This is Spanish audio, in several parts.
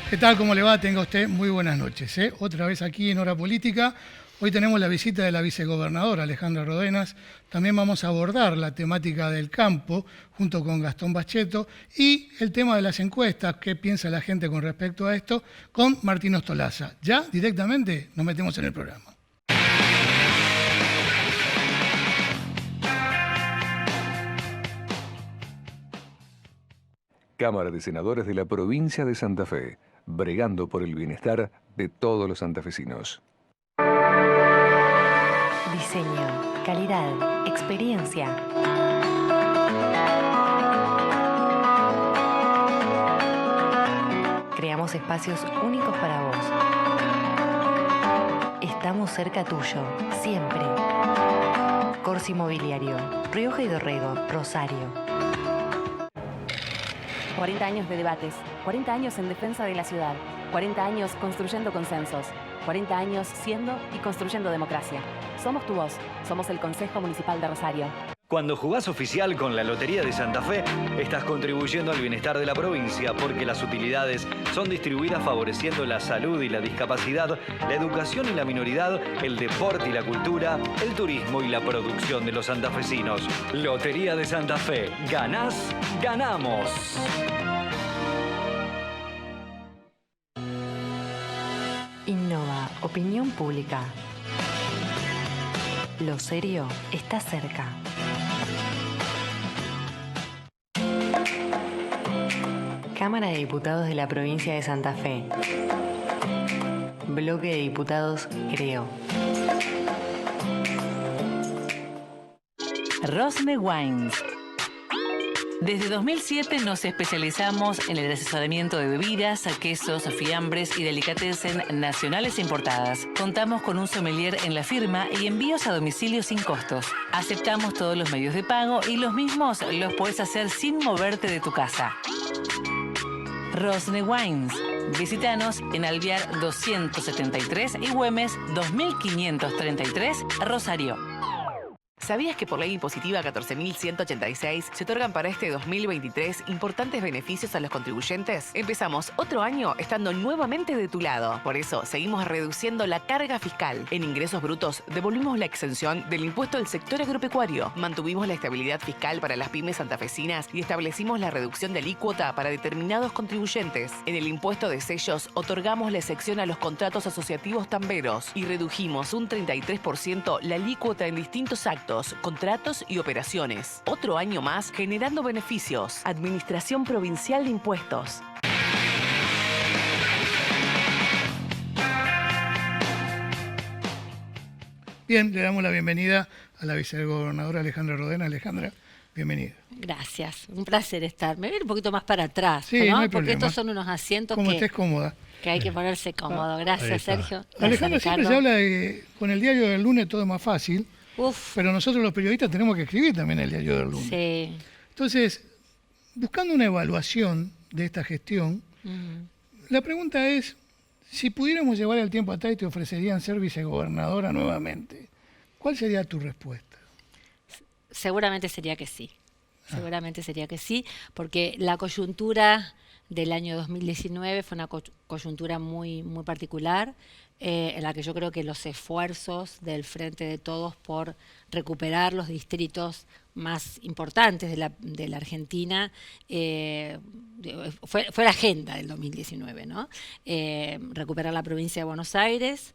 ¿Qué tal? ¿Cómo le va? Tenga usted muy buenas noches. Otra vez aquí en Hora Política. Hoy tenemos la visita de la vicegobernadora Alejandra Rodenas. También vamos a abordar la temática del campo junto con Gastón Bacheto y el tema de las encuestas, qué piensa la gente con respecto a esto, con Martín Ostolaza. Ya directamente nos metemos en el programa. Cámara de Senadores de la Provincia de Santa Fe, bregando por el bienestar de todos los santafesinos. Diseño, calidad, experiencia. Creamos espacios únicos para vos. Estamos cerca tuyo, siempre. Corsi Mobiliario, Rioja y Dorrego, Rosario. 40 años de debates, 40 años en defensa de la ciudad, 40 años construyendo consensos, 40 años siendo y construyendo democracia. Somos tu voz, somos el Consejo Municipal de Rosario. Cuando jugás oficial con la Lotería de Santa Fe, estás contribuyendo al bienestar de la provincia porque las utilidades son distribuidas favoreciendo la salud y la discapacidad, la educación y la minoridad, el deporte y la cultura, el turismo y la producción de los santafesinos. Lotería de Santa Fe. Ganás, ganamos. Innova, opinión pública. Lo serio está cerca. Cámara de Diputados de la Provincia de Santa Fe. Bloque de Diputados Creo. Rosne Wines. Desde 2007 nos especializamos en el asesoramiento de bebidas, quesos, fiambres y delicatessen nacionales e importadas. Contamos con un sommelier en la firma y envíos a domicilio sin costos. Aceptamos todos los medios de pago y los mismos los puedes hacer sin moverte de tu casa. Rosne Wines. Visítanos en Alvear 273 y Güemes 2533, Rosario. ¿Sabías que por ley impositiva 14.186 se otorgan para este 2023 importantes beneficios a los contribuyentes? Empezamos otro año estando nuevamente de tu lado. Por eso, seguimos reduciendo la carga fiscal. En ingresos brutos, devolvimos la exención del impuesto del sector agropecuario. Mantuvimos la estabilidad fiscal para las pymes santafesinas y establecimos la reducción de alícuota para determinados contribuyentes. En el impuesto de sellos, otorgamos la excepción a los contratos asociativos tamberos y redujimos un 33% la alícuota en distintos actos, contratos y operaciones. Otro año más generando beneficios. Administración Provincial de Impuestos. Bien, le damos la bienvenida a la vicegobernadora Alejandra Rodenas. Alejandra, bienvenida. Gracias, un placer estar. Me voy a ir un poquito más para atrás, sí, ¿no? No hay Porque problema. Estos son unos asientos como estés cómoda. Que hay que ponerse cómodo. Gracias, Sergio. Gracias, Alejandra, siempre se habla de que con el diario del lunes todo es más fácil. Pero nosotros los periodistas tenemos que escribir también el diario del lunes. Sí. Entonces, buscando una evaluación de esta gestión, la pregunta es, si pudiéramos llevar el tiempo atrás y te ofrecerían ser vicegobernadora nuevamente, ¿cuál sería tu respuesta? Seguramente sería que sí. Seguramente sería que sí, porque la coyuntura del año 2019 fue una coyuntura muy, muy particular, en la que yo creo que los esfuerzos del Frente de Todos por recuperar los distritos más importantes de la Argentina fue la agenda del 2019, ¿no? Recuperar la provincia de Buenos Aires,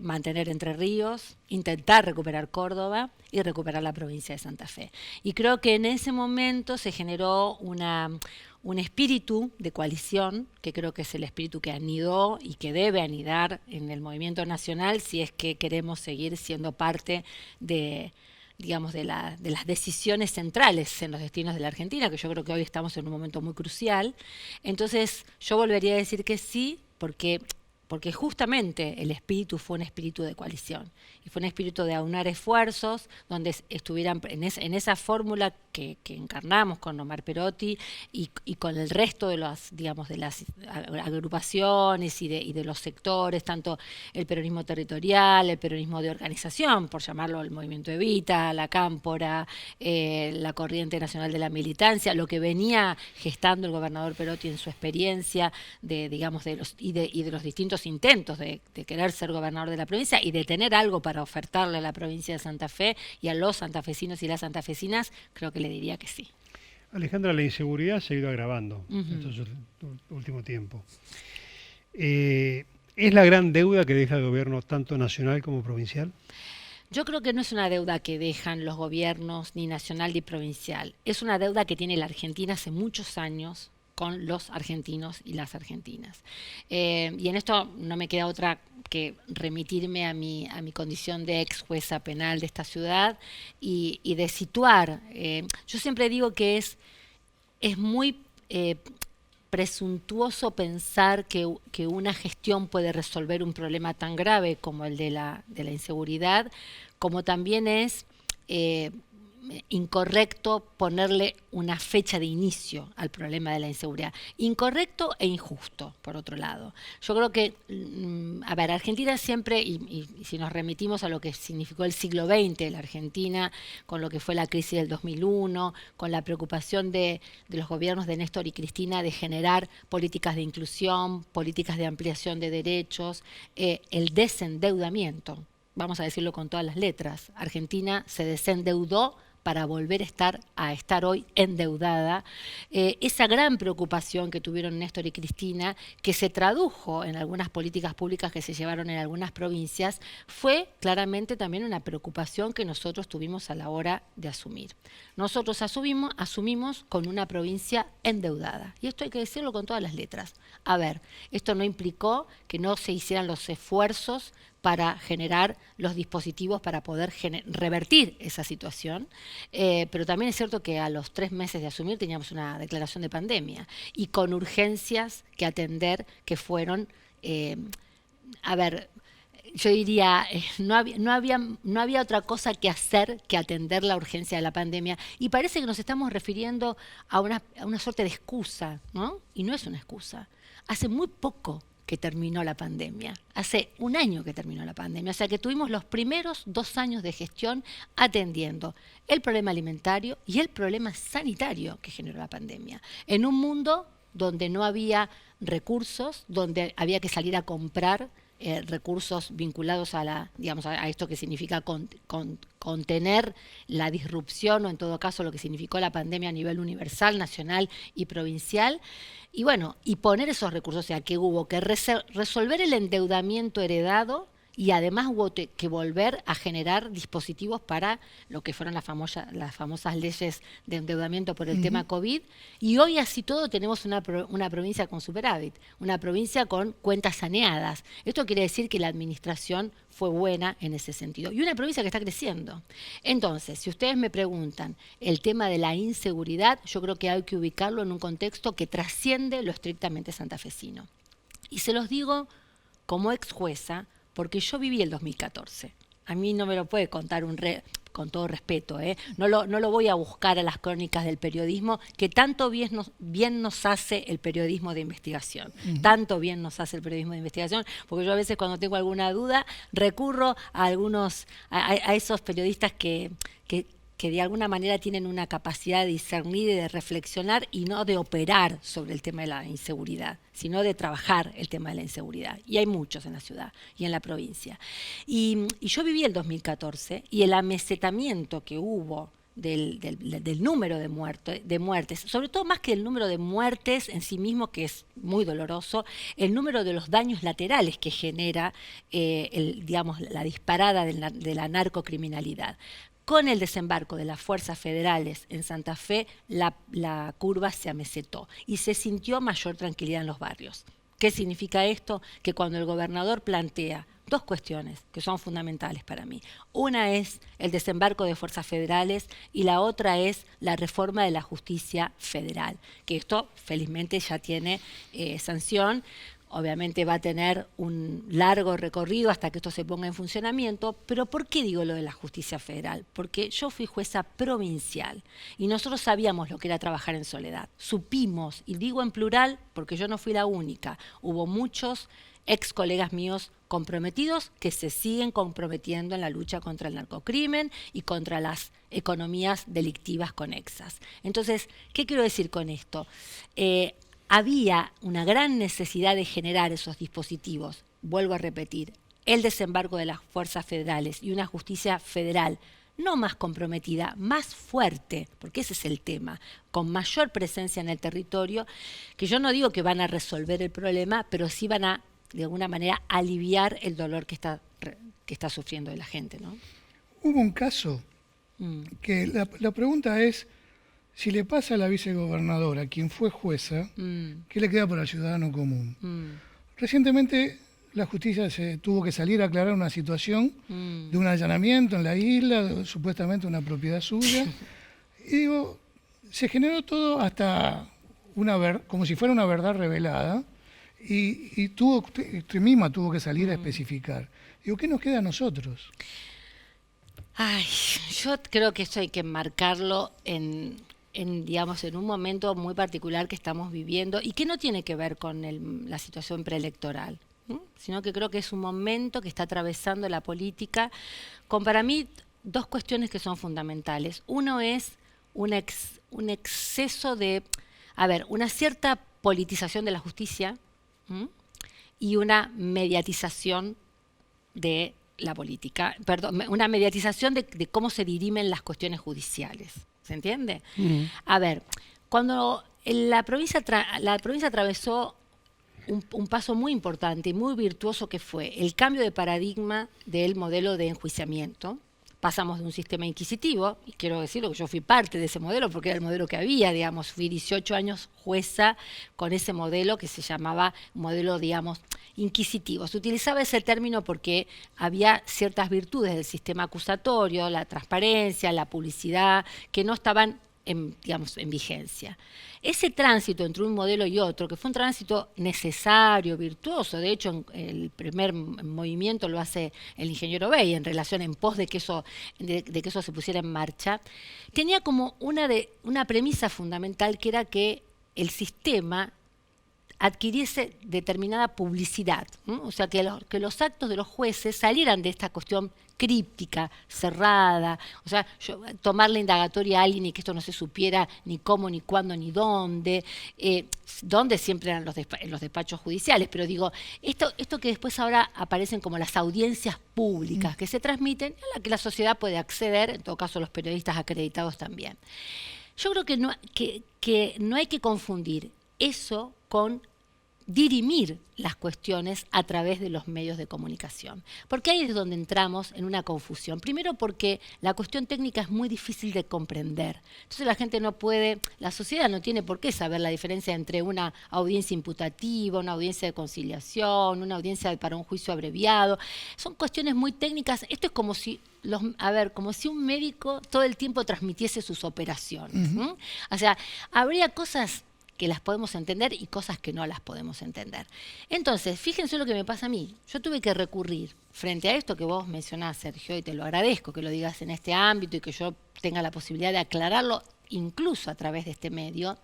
mantener Entre Ríos, intentar recuperar Córdoba y recuperar la provincia de Santa Fe. Y creo que en ese momento se generó un espíritu de coalición, que creo que es el espíritu que anidó y que debe anidar en el movimiento nacional si es que queremos seguir siendo parte de, digamos, de las decisiones centrales en los destinos de la Argentina, que yo creo que hoy estamos en un momento muy crucial. Entonces, yo volvería a decir que sí, porque porque justamente el espíritu fue un espíritu de coalición y fue un espíritu de aunar esfuerzos donde estuvieran en esa fórmula que encarnamos con Omar Perotti y con el resto de las agrupaciones y de los sectores, tanto el peronismo territorial, el peronismo de organización, por llamarlo el Movimiento Evita, la Cámpora, la Corriente Nacional de la Militancia, lo que venía gestando el gobernador Perotti en su experiencia de los distintos intentos de querer ser gobernador de la provincia y de tener algo para ofertarle a la provincia de Santa Fe y a los santafesinos y las santafesinas, creo que le diría que sí. Alejandra, la inseguridad se ha ido agravando en estos últimos tiempos. ¿Es la gran deuda que deja el gobierno tanto nacional como provincial? Yo creo que no es una deuda que dejan los gobiernos ni nacional ni provincial. Es una deuda que tiene la Argentina hace muchos años con los argentinos y las argentinas. Y en esto no me queda otra que remitirme a mi condición de ex jueza penal de esta ciudad y de situar. Yo siempre digo que es muy presuntuoso pensar que una gestión puede resolver un problema tan grave como el de la inseguridad, como también es incorrecto ponerle una fecha de inicio al problema de la inseguridad. Incorrecto e injusto, por otro lado. Yo creo que, Argentina siempre, y si nos remitimos a lo que significó el siglo XX, la Argentina, con lo que fue la crisis del 2001, con la preocupación de los gobiernos de Néstor y Cristina de generar políticas de inclusión, políticas de ampliación de derechos, el desendeudamiento, vamos a decirlo con todas las letras. Argentina se desendeudó para volver a estar hoy endeudada. Esa gran preocupación que tuvieron Néstor y Cristina, que se tradujo en algunas políticas públicas que se llevaron en algunas provincias, fue claramente también una preocupación que nosotros tuvimos a la hora de asumir. Nosotros asumimos con una provincia endeudada. Y esto hay que decirlo con todas las letras. Esto no implicó que no se hicieran los esfuerzos para generar los dispositivos para poder revertir esa situación, pero también es cierto que a los 3 meses de asumir teníamos una declaración de pandemia y con urgencias que atender que fueron, yo diría, no había otra cosa que hacer que atender la urgencia de la pandemia y parece que nos estamos refiriendo a una suerte de excusa, ¿no? Y no es una excusa. Hace muy poco que terminó la pandemia. Hace 1 año que terminó la pandemia. O sea que tuvimos los primeros 2 años de gestión atendiendo el problema alimentario y el problema sanitario que generó la pandemia. En un mundo donde no había recursos, donde había que salir a comprar recursos vinculados a esto que significa contener la disrupción o en todo caso lo que significó la pandemia a nivel universal, nacional y provincial. Y bueno, y poner esos recursos, o sea, que hubo que resolver el endeudamiento heredado y además hubo que volver a generar dispositivos para lo que fueron las famosas leyes de endeudamiento por el tema COVID. Y hoy así todo tenemos una provincia con superávit, una provincia con cuentas saneadas. Esto quiere decir que la administración fue buena en ese sentido. Y una provincia que está creciendo. Entonces, si ustedes me preguntan el tema de la inseguridad, yo creo que hay que ubicarlo en un contexto que trasciende lo estrictamente santafesino. Y se los digo como ex jueza, porque yo viví el 2014. A mí no me lo puede contar con todo respeto, no lo voy a buscar a las crónicas del periodismo, que tanto bien nos hace el periodismo de investigación. Tanto bien nos hace el periodismo de investigación, porque yo a veces cuando tengo alguna duda recurro a esos periodistas que de alguna manera tienen una capacidad de discernir y de reflexionar y no de operar sobre el tema de la inseguridad, sino de trabajar el tema de la inseguridad. Y hay muchos en la ciudad y en la provincia. Y yo viví el 2014 y el amesetamiento que hubo del número de muertes, sobre todo más que el número de muertes en sí mismo, que es muy doloroso, el número de los daños laterales que genera la disparada de la narcocriminalidad. Con el desembarco de las fuerzas federales en Santa Fe, la curva se amesetó y se sintió mayor tranquilidad en los barrios. ¿Qué significa esto? Que cuando el gobernador plantea 2 cuestiones que son fundamentales para mí. Una es el desembarco de fuerzas federales y la otra es la reforma de la justicia federal, que esto felizmente ya tiene sanción. obviamente va a tener un largo recorrido hasta que esto se ponga en funcionamiento, pero ¿por qué digo lo de la justicia federal? Porque yo fui jueza provincial y nosotros sabíamos lo que era trabajar en soledad. Supimos, y digo en plural porque yo no fui la única, hubo muchos ex colegas míos comprometidos que se siguen comprometiendo en la lucha contra el narcocrimen y contra las economías delictivas conexas. Entonces, ¿qué quiero decir con esto? Había una gran necesidad de generar esos dispositivos, vuelvo a repetir, el desembarco de las fuerzas federales y una justicia federal no más comprometida, más fuerte, porque ese es el tema, con mayor presencia en el territorio, que yo no digo que van a resolver el problema, pero sí van a, de alguna manera, aliviar el dolor que está sufriendo la gente, ¿no? Hubo un caso que la pregunta es, si le pasa a la vicegobernadora, quien fue jueza, ¿qué le queda para el ciudadano común? Recientemente la justicia se tuvo que salir a aclarar una situación de un allanamiento en la isla, supuestamente una propiedad suya. Y digo, se generó todo hasta como si fuera una verdad revelada, y usted misma tuvo que salir a especificar. Digo, ¿qué nos queda a nosotros? Ay, yo creo que esto hay que enmarcarlo digamos, en un momento muy particular que estamos viviendo y que no tiene que ver con la situación preelectoral, sino que creo que es un momento que está atravesando la política con, para mí, dos cuestiones que son fundamentales. Uno es un exceso de, una cierta politización de la justicia y una mediatización de la política, una mediatización de cómo se dirimen las cuestiones judiciales. ¿Se entiende? Cuando la provincia atravesó un paso muy importante y muy virtuoso, que fue el cambio de paradigma del modelo de enjuiciamiento. Pasamos de un sistema inquisitivo, y quiero decirlo que yo fui parte de ese modelo porque era el modelo que había, digamos, fui 18 años jueza con ese modelo que se llamaba modelo, digamos, inquisitivo. Se utilizaba ese término porque había ciertas virtudes del sistema acusatorio, la transparencia, la publicidad, que no estaban en vigencia. Ese tránsito entre un modelo y otro, que fue un tránsito necesario, virtuoso, de hecho el primer movimiento lo hace el ingeniero Bey en relación en pos de que eso se pusiera en marcha, tenía como una premisa fundamental, que era que el sistema adquiriese determinada publicidad, ¿no? O sea, que los actos de los jueces salieran de esta cuestión críptica, cerrada, o sea, tomar la indagatoria a alguien y que esto no se supiera ni cómo, ni cuándo, ni dónde, dónde siempre eran en los despachos judiciales, pero digo, esto que después ahora aparecen como las audiencias públicas que se transmiten, a la que la sociedad puede acceder, en todo caso los periodistas acreditados también. Yo creo que no hay que confundir eso con dirimir las cuestiones a través de los medios de comunicación. Porque ahí es donde entramos en una confusión. Primero porque la cuestión técnica es muy difícil de comprender. Entonces la sociedad no tiene por qué saber la diferencia entre una audiencia imputativa, una audiencia de conciliación, una audiencia para un juicio abreviado. Son cuestiones muy técnicas. Esto es como si como si un médico todo el tiempo transmitiese sus operaciones. O sea, habría cosas que las podemos entender y cosas que no las podemos entender. Entonces, fíjense lo que me pasa a mí. Yo tuve que recurrir frente a esto que vos mencionás, Sergio, y te lo agradezco que lo digas en este ámbito y que yo tenga la posibilidad de aclararlo, incluso a través de este medio.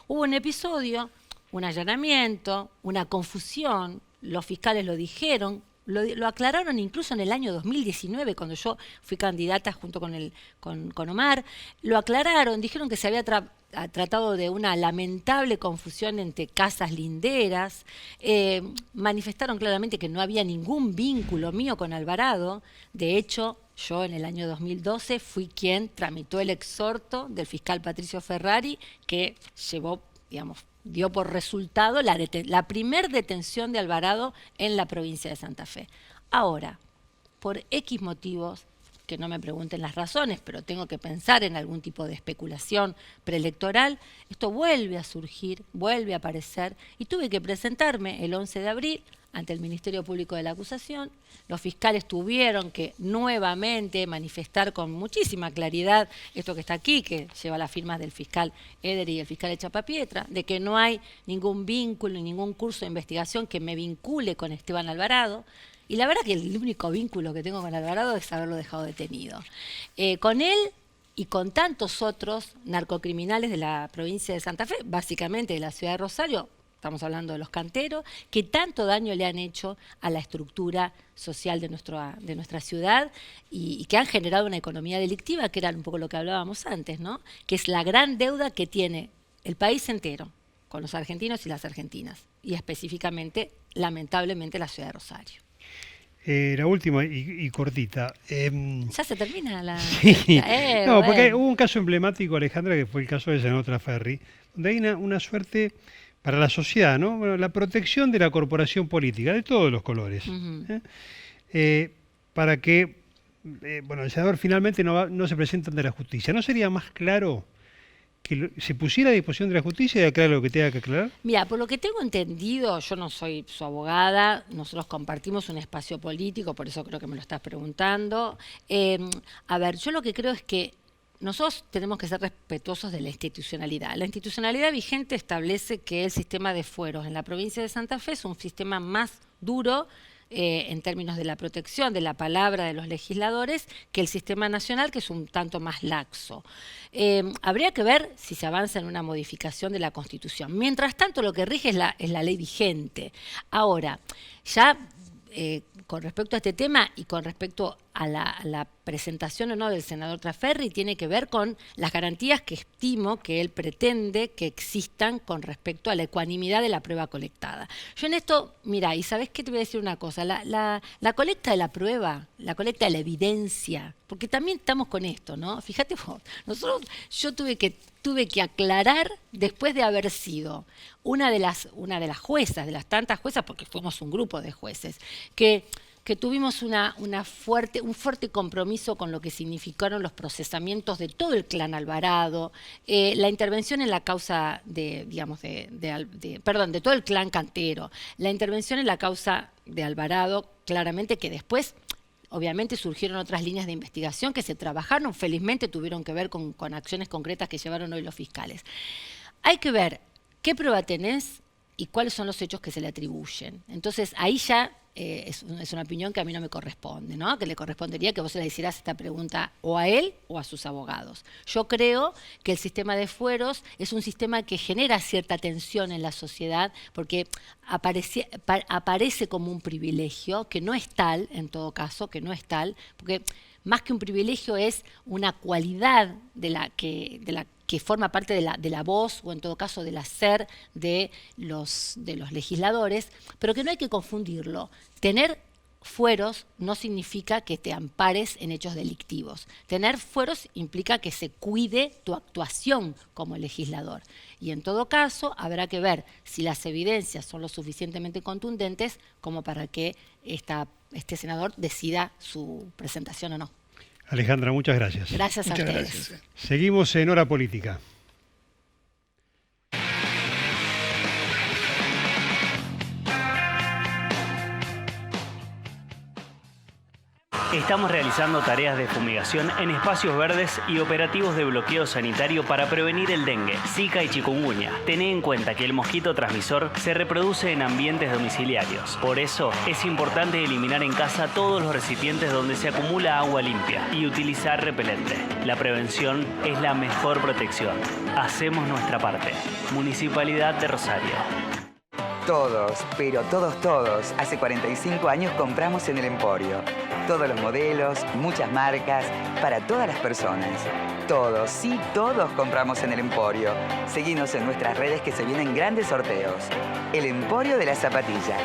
Hubo un episodio, un allanamiento, una confusión, los fiscales lo dijeron, lo aclararon incluso en el año 2019, cuando yo fui candidata junto con Omar, lo aclararon, dijeron que se había tratado de una lamentable confusión entre casas linderas, manifestaron claramente que no había ningún vínculo mío con Alvarado. De hecho, yo en el año 2012 fui quien tramitó el exhorto del fiscal Patricio Ferrari, que dio por resultado la primer detención de Alvarado en la provincia de Santa Fe. Ahora, por X motivos, que no me pregunten las razones, pero tengo que pensar en algún tipo de especulación preelectoral, esto vuelve a surgir, vuelve a aparecer, y tuve que presentarme el 11 de abril ante el Ministerio Público de la Acusación. Los fiscales tuvieron que nuevamente manifestar con muchísima claridad esto que está aquí, que lleva las firmas del fiscal Eder y el fiscal Echapapietra, de que no hay ningún vínculo, ningún curso de investigación que me vincule con Esteban Alvarado. Y la verdad que el único vínculo que tengo con Alvarado es haberlo dejado detenido. Con él y con tantos otros narcocriminales de la provincia de Santa Fe, básicamente de la ciudad de Rosario, estamos hablando de los canteros, que tanto daño le han hecho a la estructura social de nuestra ciudad y que han generado una economía delictiva, que era un poco lo que hablábamos antes, ¿no? Que es la gran deuda que tiene el país entero con los argentinos y las argentinas, y específicamente, lamentablemente, la ciudad de Rosario. La última y cortita. Ya se termina la... Sí. No, bueno. porque hubo un caso emblemático, Alejandra, que fue el caso del senador Traferri, donde hay una suerte para la sociedad, ¿no? Bueno, la protección de la corporación política, de todos los colores, para que el senador finalmente no se presente ante la justicia. ¿No sería más claro que se pusiera a disposición de la justicia y aclare lo que tenga que aclarar? Mira, por lo que tengo entendido, yo no soy su abogada, nosotros compartimos un espacio político, por eso creo que me lo estás preguntando. A ver, yo lo que creo es que nosotros tenemos que ser respetuosos de la institucionalidad. La institucionalidad vigente establece que el sistema de fueros en la provincia de Santa Fe es un sistema más duro en términos de la protección de la palabra de los legisladores que el sistema nacional, que es un tanto más laxo. Habría que ver si se avanza en una modificación de la Constitución. Mientras tanto, lo que rige es la ley vigente. Ahora, ya con respecto a este tema y con respecto a la presentación o no del senador Traferri, tiene que ver con las garantías que estimo que él pretende que existan con respecto a la ecuanimidad de la prueba colectada. Yo en esto, mira, y ¿sabés qué? Te voy a decir una cosa, la colecta de la prueba, la colecta de la evidencia, porque también estamos con esto, ¿no? Fíjate vos, yo tuve que aclarar, después de haber sido una de las juezas, de las tantas juezas, porque fuimos un grupo de jueces, que tuvimos un fuerte compromiso con lo que significaron los procesamientos de todo el clan Alvarado, la intervención en la causa de todo el clan Cantero, la intervención en la causa de Alvarado, claramente que después, obviamente, surgieron otras líneas de investigación que se trabajaron, felizmente tuvieron que ver con acciones concretas que llevaron hoy los fiscales. Hay que ver qué prueba tenés y cuáles son los hechos que se le atribuyen. Entonces, ahí ya es una opinión que a mí no me corresponde, ¿no? Que le correspondería que vos le hicieras esta pregunta o a él o a sus abogados. Yo creo que el sistema de fueros es un sistema que genera cierta tensión en la sociedad porque aparece como un privilegio, que no es tal, en todo caso, que no es tal, porque más que un privilegio es una cualidad de la que forma parte de la voz, o en todo caso del hacer de los legisladores, pero que no hay que confundirlo. Tener fueros no significa que te ampares en hechos delictivos. Tener fueros implica que se cuide tu actuación como legislador. Y en todo caso habrá que ver si las evidencias son lo suficientemente contundentes como para que este senador decida su presentación o no. Alejandra, muchas gracias. Gracias a ustedes. Gracias. Seguimos en Hora Política. Estamos realizando tareas de fumigación en espacios verdes y operativos de bloqueo sanitario para prevenir el dengue, zika y chikungunya. Tené en cuenta que el mosquito transmisor se reproduce en ambientes domiciliarios. Por eso es importante eliminar en casa todos los recipientes donde se acumula agua limpia y utilizar repelente. La prevención es la mejor protección. Hacemos nuestra parte. Municipalidad de Rosario. Todos, pero todos, hace 45 años compramos en el Emporio. Todos los modelos, muchas marcas, para todas las personas. Todos, sí, todos compramos en el Emporio. Seguinos en nuestras redes que se vienen grandes sorteos. El Emporio de la Zapatilla.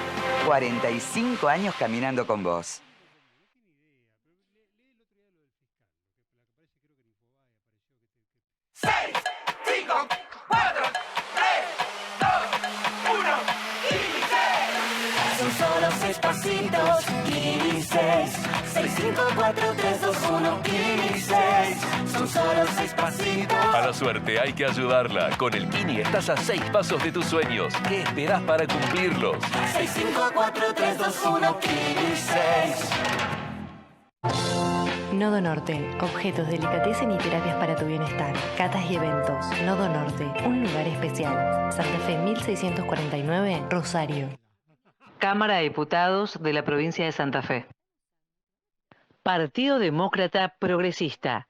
45 años caminando con vos. Solo 6 pasitos, Kini 6. 6, 5, 4, 3, 2, 1, Kini 6. Son solo 6 pasitos. pasitos. A la suerte hay que ayudarla. Con el Kini estás a 6 pasos de tus sueños. ¿Qué esperás para cumplirlos? 6, 5, 4, 3, 2, 1, Kini 6. Nodo Norte, objetos, delicatessen y terapias para tu bienestar. Catas y eventos. Nodo Norte, un lugar especial. Santa Fe 1649, Rosario. Cámara de Diputados de la provincia de Santa Fe. Partido Demócrata Progresista.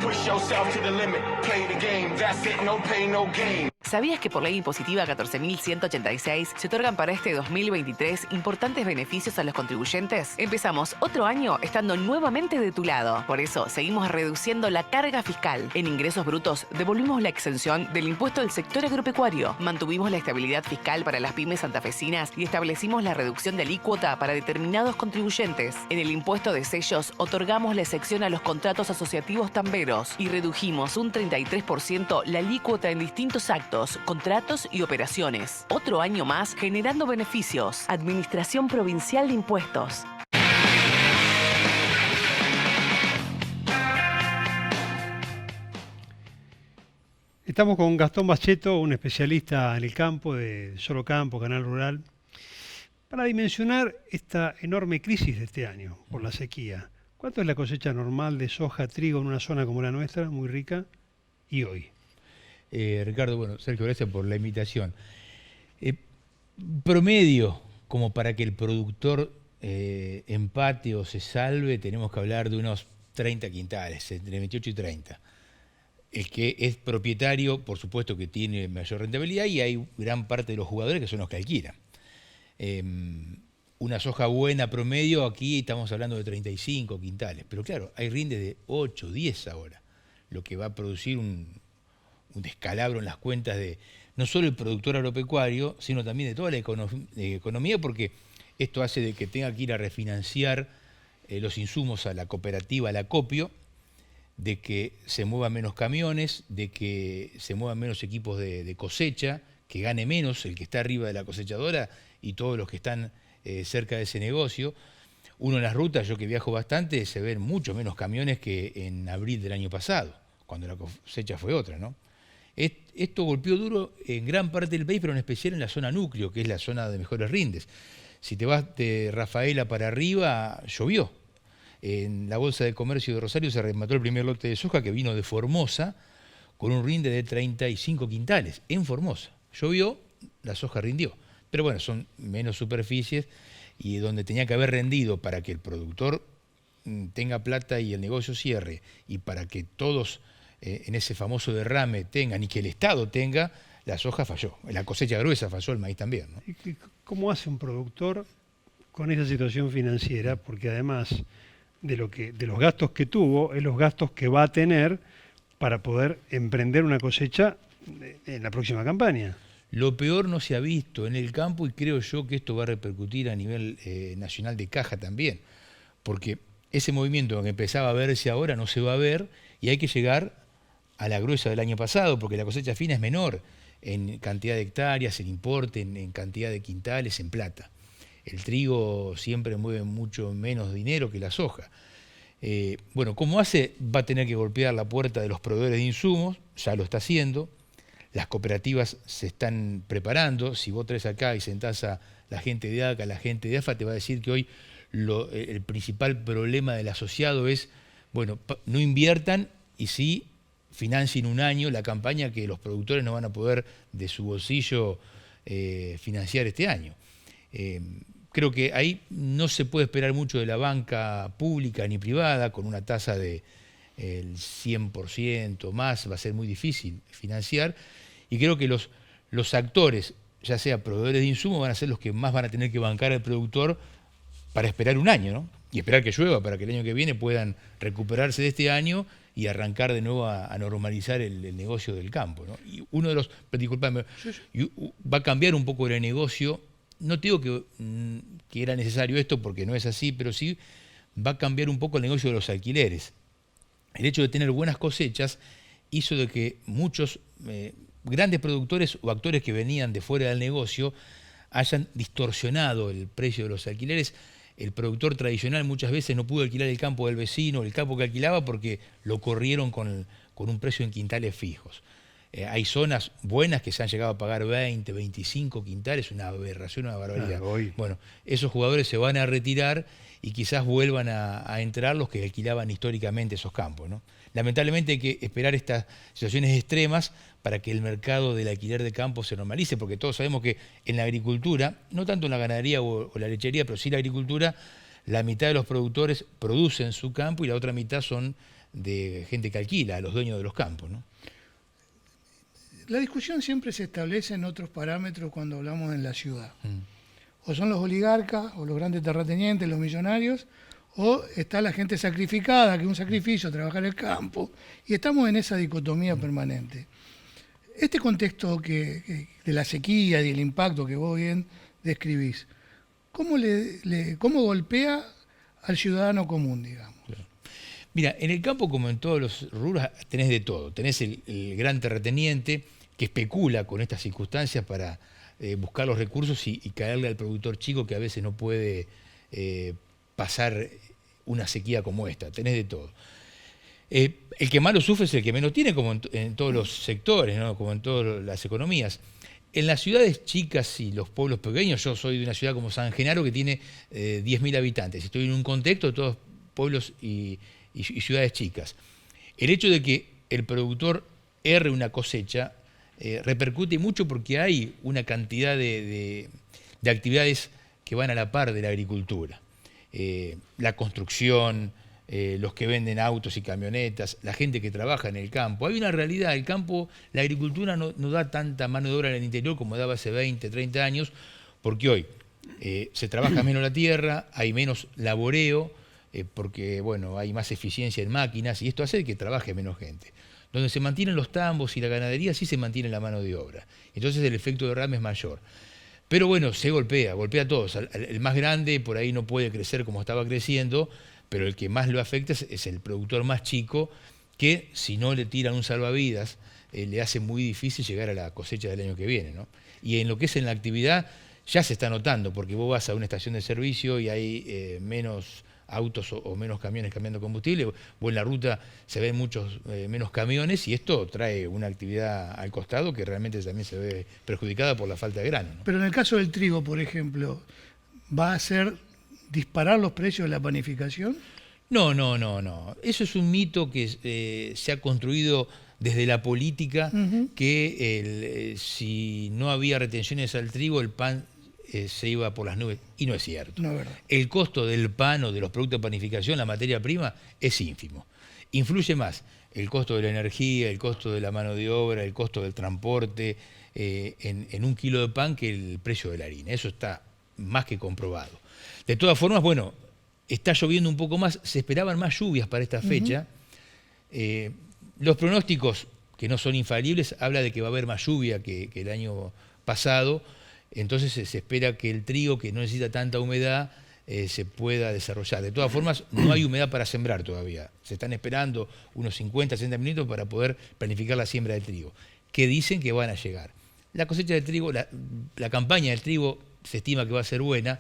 Push yourself to the limit, play the game, that's it, no pain, no gain. ¿Sabías que por ley impositiva 14.186 se otorgan para este 2023 importantes beneficios a los contribuyentes? Empezamos otro año estando nuevamente de tu lado. Por eso, seguimos reduciendo la carga fiscal. En ingresos brutos, devolvimos la exención del impuesto del sector agropecuario. Mantuvimos la estabilidad fiscal para las pymes santafesinas y establecimos la reducción de alícuota para determinados contribuyentes. En el impuesto de sellos, otorgamos la excepción a los contratos asociativos tamberos y redujimos un 33% la alícuota en distintos actos, contratos y operaciones. Otro año más generando beneficios. Administración Provincial de Impuestos. Estamos con Gastón Bacheto, un especialista en el campo, de Solo Campo, Canal Rural, para dimensionar esta enorme crisis de este año por la sequía. ¿Cuánto es la cosecha normal de soja, trigo en una zona como la nuestra, muy rica, y hoy? Ricardo, bueno, Sergio, gracias por la invitación. Promedio, como para que el productor empate o se salve, tenemos que hablar de unos 30 quintales, entre 28 y 30. El que es propietario, por supuesto que tiene mayor rentabilidad, y hay gran parte de los jugadores que son los que alquilan. Una soja buena promedio, aquí estamos hablando de 35 quintales, pero claro, hay rindes de 8, 10 ahora, lo que va a producir un descalabro en las cuentas de no solo el productor agropecuario, sino también de toda la economía, porque esto hace de que tenga que ir a refinanciar los insumos a la cooperativa, al acopio, de que se muevan menos camiones, de que se muevan menos equipos de cosecha, que gane menos el que está arriba de la cosechadora y todos los que están cerca de ese negocio. Uno en las rutas, yo que viajo bastante, se ven mucho menos camiones que en abril del año pasado, cuando la cosecha fue otra, ¿no? Esto golpeó duro en gran parte del país, pero en especial en la zona núcleo, que es la zona de mejores rindes. Si te vas de Rafaela para arriba, llovió. En la Bolsa de Comercio de Rosario se remató el primer lote de soja que vino de Formosa, con un rinde de 35 quintales, en Formosa. Llovió, la soja rindió. Pero bueno, son menos superficies, y donde tenía que haber rendido para que el productor tenga plata y el negocio cierre, y para que todos en ese famoso derrame tengan y que el Estado tenga, la soja falló. La cosecha gruesa falló, el maíz también, ¿no? ¿Y cómo hace un productor con esa situación financiera? Porque además de los gastos que tuvo, es los gastos que va a tener para poder emprender una cosecha en la próxima campaña. Lo peor no se ha visto en el campo, y creo yo que esto va a repercutir a nivel nacional de caja también, porque ese movimiento que empezaba a verse ahora no se va a ver, y hay que llegar a la gruesa del año pasado, porque la cosecha fina es menor en cantidad de hectáreas, en importe, en cantidad de quintales, en plata. El trigo siempre mueve mucho menos dinero que la soja. Bueno, como hace, va a tener que golpear la puerta de los proveedores de insumos, ya lo está haciendo. Las cooperativas se están preparando. Si vos traes acá y sentás a la gente de ACA, la gente de AFA, te va a decir que hoy el principal problema del asociado es, bueno, no inviertan y sí financien un año la campaña que los productores no van a poder de su bolsillo financiar este año. Creo que ahí no se puede esperar mucho de la banca pública ni privada, con una tasa del 100% más, va a ser muy difícil financiar, y creo que los actores, ya sea proveedores de insumos, van a ser los que más van a tener que bancar al productor para esperar un año, ¿no? Y esperar que llueva para que el año que viene puedan recuperarse de este año y arrancar de nuevo a normalizar el negocio del campo, ¿no? Y uno de los, disculpame, va a cambiar un poco el negocio. No te digo que era necesario esto porque no es así, pero sí va a cambiar un poco el negocio de los alquileres. el hecho de tener buenas cosechas hizo de que muchos grandes productores o actores que venían de fuera del negocio hayan distorsionado el precio de los alquileres. El productor tradicional muchas veces no pudo alquilar el campo del vecino, el campo que alquilaba, porque lo corrieron con un precio en quintales fijos. Hay zonas buenas que se han llegado a pagar 20, 25 quintales, una aberración, una barbaridad. Bueno, esos jugadores se van a retirar y quizás vuelvan a entrar los que alquilaban históricamente esos campos, ¿no? Lamentablemente hay que esperar estas situaciones extremas para que el mercado del alquiler de campo se normalice, porque todos sabemos que en la agricultura, no tanto en la ganadería o la lechería, pero sí en la agricultura, la mitad de los productores producen su campo y la otra mitad son de gente que alquila, los dueños de los campos, ¿no? La discusión siempre se establece en otros parámetros cuando hablamos en la ciudad. O son los oligarcas, o los grandes terratenientes, los millonarios, o está la gente sacrificada, que es un sacrificio trabajar el campo, y estamos en esa dicotomía permanente. Este contexto de la sequía y el impacto que vos bien describís, ¿cómo golpea al ciudadano común, digamos? Mira, en el campo, como en todos los rubros, tenés de todo. Tenés el gran terrateniente que especula con estas circunstancias para buscar los recursos y caerle al productor chico que a veces no puede pasar una sequía como esta. Tenés de todo. El que más lo sufre es el que menos tiene, como en todos los sectores, ¿no? Como en todas las economías. En las ciudades chicas y los pueblos pequeños, yo soy de una ciudad como San Genaro que tiene 10.000 habitantes. Estoy en un contexto de todos pueblos y ciudades chicas. El hecho de que el productor erre una cosecha repercute mucho porque hay una cantidad de actividades que van a la par de la agricultura. La construcción, los que venden autos y camionetas, la gente que trabaja en el campo. Hay una realidad, el campo, la agricultura no da tanta mano de obra en el interior como daba hace 20, 30 años, porque hoy se trabaja menos la tierra, hay menos laboreo, porque bueno, hay más eficiencia en máquinas y esto hace que trabaje menos gente. Donde se mantienen los tambos y la ganadería sí se mantiene la mano de obra. Entonces el efecto derrame es mayor. Pero bueno, se golpea a todos. El más grande por ahí no puede crecer como estaba creciendo, pero el que más lo afecta es el productor más chico, que si no le tiran un salvavidas, le hace muy difícil llegar a la cosecha del año que viene, ¿no? Y en lo que es en la actividad ya se está notando, porque vos vas a una estación de servicio y hay menos autos o menos camiones cambiando combustible, o en la ruta se ven muchos menos camiones, y esto trae una actividad al costado que realmente también se ve perjudicada por la falta de grano, ¿no? Pero en el caso del trigo, por ejemplo, ¿va a hacer disparar los precios de la panificación? No. Eso es un mito que se ha construido desde la política, que si no había retenciones al trigo, el pan se iba por las nubes, y no es cierto. No es verdad. El costo del pan o de los productos de panificación, la materia prima, es ínfimo. Influye más el costo de la energía, el costo de la mano de obra, el costo del transporte en un kilo de pan que el precio de la harina. Eso está más que comprobado. De todas formas, bueno, está lloviendo un poco más, se esperaban más lluvias para esta fecha. Los pronósticos, que no son infalibles, habla de que va a haber más lluvia que el año pasado. Entonces se espera que el trigo, que no necesita tanta humedad, se pueda desarrollar. De todas formas, no hay humedad para sembrar todavía. Se están esperando unos 50, 60 minutos para poder planificar la siembra del trigo, que dicen que van a llegar. La cosecha del trigo, la campaña del trigo se estima que va a ser buena.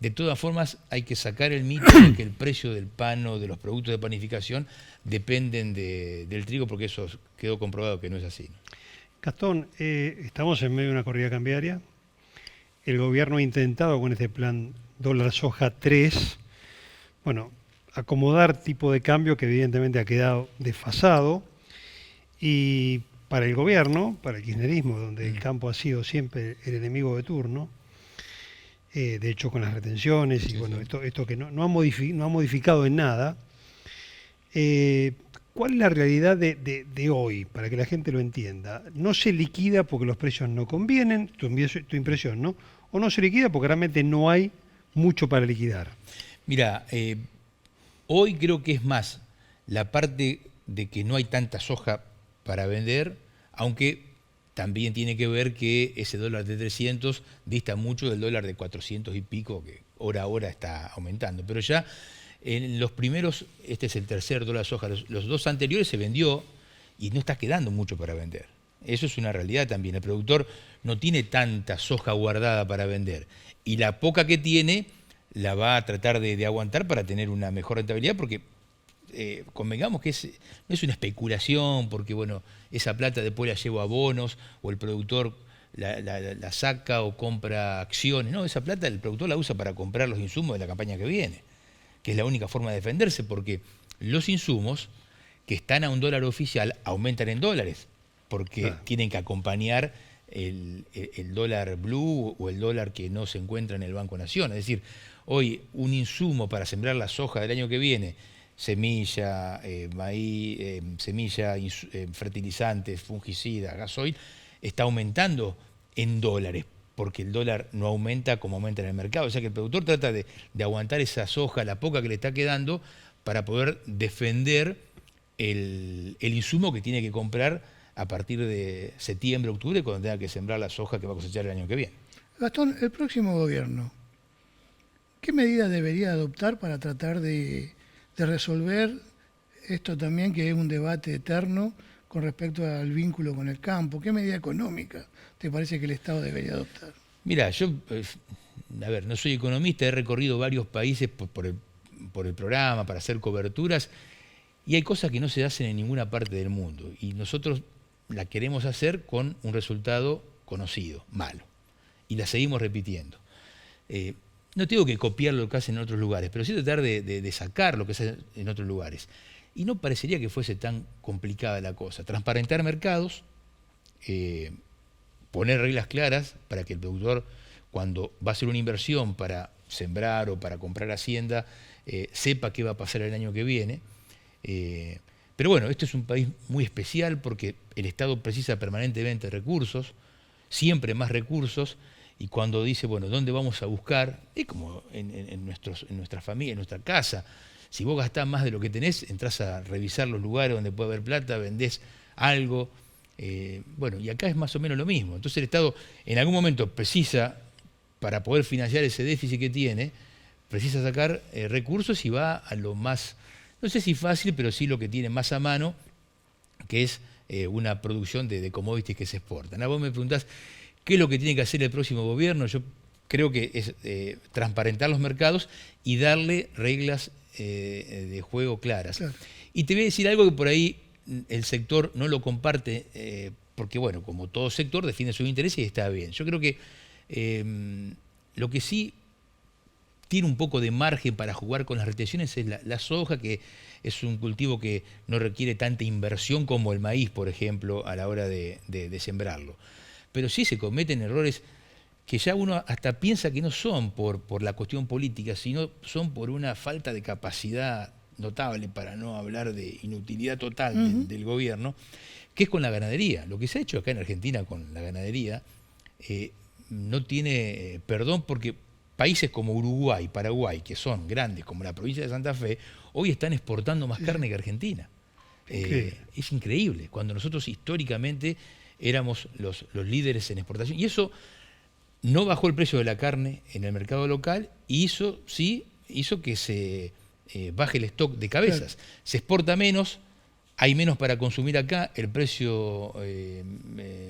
De todas formas, hay que sacar el mito de que el precio del pan o de los productos de panificación dependen del trigo, porque eso quedó comprobado que no es así. Gastón, estamos en medio de una corrida cambiaria. El gobierno ha intentado con este plan dólar soja 3, bueno, acomodar tipo de cambio que evidentemente ha quedado desfasado, y para el gobierno, para el kirchnerismo, donde el campo ha sido siempre el enemigo de turno, de hecho con las retenciones y bueno, esto que no ha modificado en nada, ¿cuál es la realidad de hoy, para que la gente lo entienda? No se liquida porque los precios no convienen, tu impresión, ¿no? O no se liquida porque realmente no hay mucho para liquidar. Mira, hoy creo que es más la parte de que no hay tanta soja para vender, aunque también tiene que ver que ese dólar de 300 dista mucho del dólar de 400 y pico, que hora a hora está aumentando. Pero ya En los primeros, este es el tercer dólar soja, los 2 anteriores se vendió y no está quedando mucho para vender. Eso es una realidad también. El productor no tiene tanta soja guardada para vender. Y la poca que tiene la va a tratar de aguantar para tener una mejor rentabilidad, porque convengamos que no es una especulación, porque bueno, esa plata después la llevo a bonos, o el productor la saca o compra acciones. No, esa plata el productor la usa para comprar los insumos de la campaña que viene, que es la única forma de defenderse, porque los insumos que están a un dólar oficial aumentan en dólares, porque tienen que acompañar el dólar blue o el dólar que no se encuentra en el Banco Nación. Es decir, hoy un insumo para sembrar la soja del año que viene, semilla, maíz, fertilizantes, fungicidas, gasoil, está aumentando en dólares, porque el dólar no aumenta como aumenta en el mercado. O sea que el productor trata de aguantar esa soja, la poca que le está quedando, para poder defender el insumo que tiene que comprar a partir de septiembre, octubre, cuando tenga que sembrar la soja que va a cosechar el año que viene. Gastón, el próximo gobierno, ¿qué medidas debería adoptar para tratar de resolver esto también, que es un debate eterno con respecto al vínculo con el campo? ¿Qué medida económica te parece que el Estado debería adoptar? Mira, yo, no soy economista, he recorrido varios países por el programa, para hacer coberturas, y hay cosas que no se hacen en ninguna parte del mundo, y nosotros la queremos hacer con un resultado conocido, malo, y la seguimos repitiendo. No tengo que copiar lo que hacen en otros lugares, pero sí tratar de sacar lo que hacen en otros lugares. Y no parecería que fuese tan complicada la cosa. Transparentar mercados, poner reglas claras para que el productor, cuando va a hacer una inversión para sembrar o para comprar hacienda, sepa qué va a pasar el año que viene. Pero bueno, este es un país muy especial porque el Estado precisa permanentemente recursos, siempre más recursos, y cuando dice, bueno, ¿dónde vamos a buscar? Es como en nuestra familia, en nuestra casa. Si vos gastás más de lo que tenés, entrás a revisar los lugares donde puede haber plata, vendés algo. Bueno, y acá es más o menos lo mismo. Entonces el Estado en algún momento precisa, para poder financiar ese déficit que tiene, precisa sacar recursos y va a lo más, no sé si fácil, pero sí lo que tiene más a mano, que es una producción de commodities que se exportan. Ahora vos me preguntás, ¿qué es lo que tiene que hacer el próximo gobierno? Yo creo que es transparentar los mercados y darle reglas de juego claras. Claro. Y te voy a decir algo que por ahí el sector no lo comparte, porque bueno, como todo sector defiende sus intereses y está bien. Yo creo que lo que sí tiene un poco de margen para jugar con las retenciones es la soja, que es un cultivo que no requiere tanta inversión como el maíz, por ejemplo, a la hora de sembrarlo. Pero sí se cometen errores que ya uno hasta piensa que no son por la cuestión política, sino son por una falta de capacidad notable, para no hablar de inutilidad total del gobierno, que es con la ganadería. Lo que se ha hecho acá en Argentina con la ganadería no tiene perdón, porque países como Uruguay, Paraguay, que son grandes como la provincia de Santa Fe, hoy están exportando más carne que Argentina. Es increíble, cuando nosotros históricamente éramos los líderes en exportación. Y eso no bajó el precio de la carne en el mercado local y hizo que se baje el stock de cabezas. Claro. Se exporta menos, hay menos para consumir acá, el precio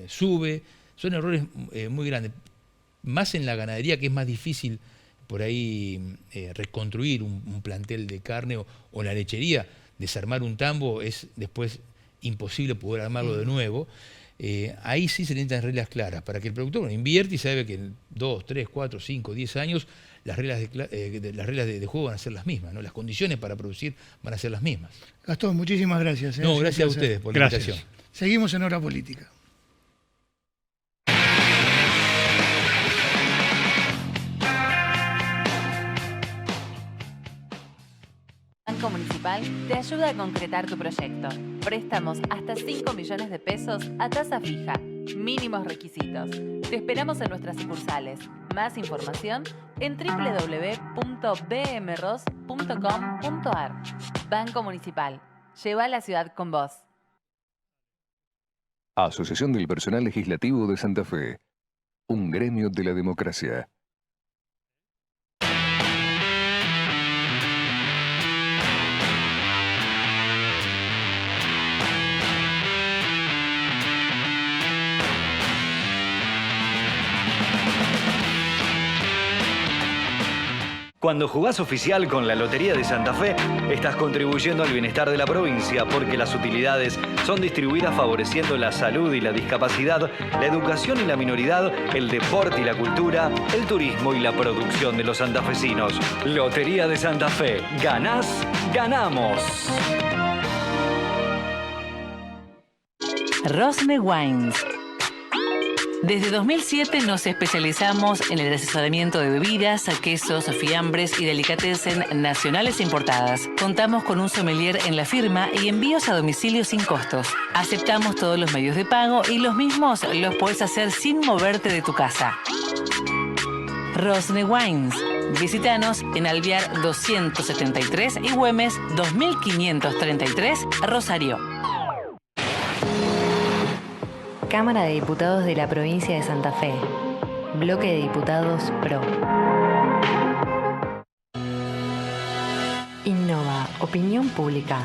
sube. Son errores muy grandes. Más en la ganadería, que es más difícil por ahí reconstruir un plantel de carne, o la lechería, desarmar un tambo es después imposible poder armarlo de nuevo. Ahí sí se necesitan reglas claras para que el productor invierte y sabe que en 2, 3, 4, 5, 10 años las reglas de juego van a ser las mismas, ¿no? Las condiciones para producir van a ser las mismas. Gastón, muchísimas gracias. No, gracias a ustedes por la invitación. Seguimos en Hora Política. Banco Municipal te ayuda a concretar tu proyecto. Préstamos hasta 5 millones de pesos a tasa fija. Mínimos requisitos. Te esperamos en nuestras sucursales. Más información en www.bmros.com.ar. Banco Municipal. Lleva a la ciudad con vos. Asociación del Personal Legislativo de Santa Fe. Un gremio de la democracia. Cuando jugás oficial con la Lotería de Santa Fe, estás contribuyendo al bienestar de la provincia porque las utilidades son distribuidas favoreciendo la salud y la discapacidad, la educación y la minoridad, el deporte y la cultura, el turismo y la producción de los santafesinos. Lotería de Santa Fe. Ganás, ganamos. Rosne Wines. Desde 2007 nos especializamos en el asesoramiento de bebidas, quesos, fiambres y delicatessen nacionales e importadas. Contamos con un sommelier en la firma y envíos a domicilio sin costos. Aceptamos todos los medios de pago y los mismos los puedes hacer sin moverte de tu casa. Rosne Wines. Visítanos en Alvear 273 y Güemes 2533, Rosario. Cámara de Diputados de la Provincia de Santa Fe. Bloque de Diputados PRO. Innova. Opinión pública.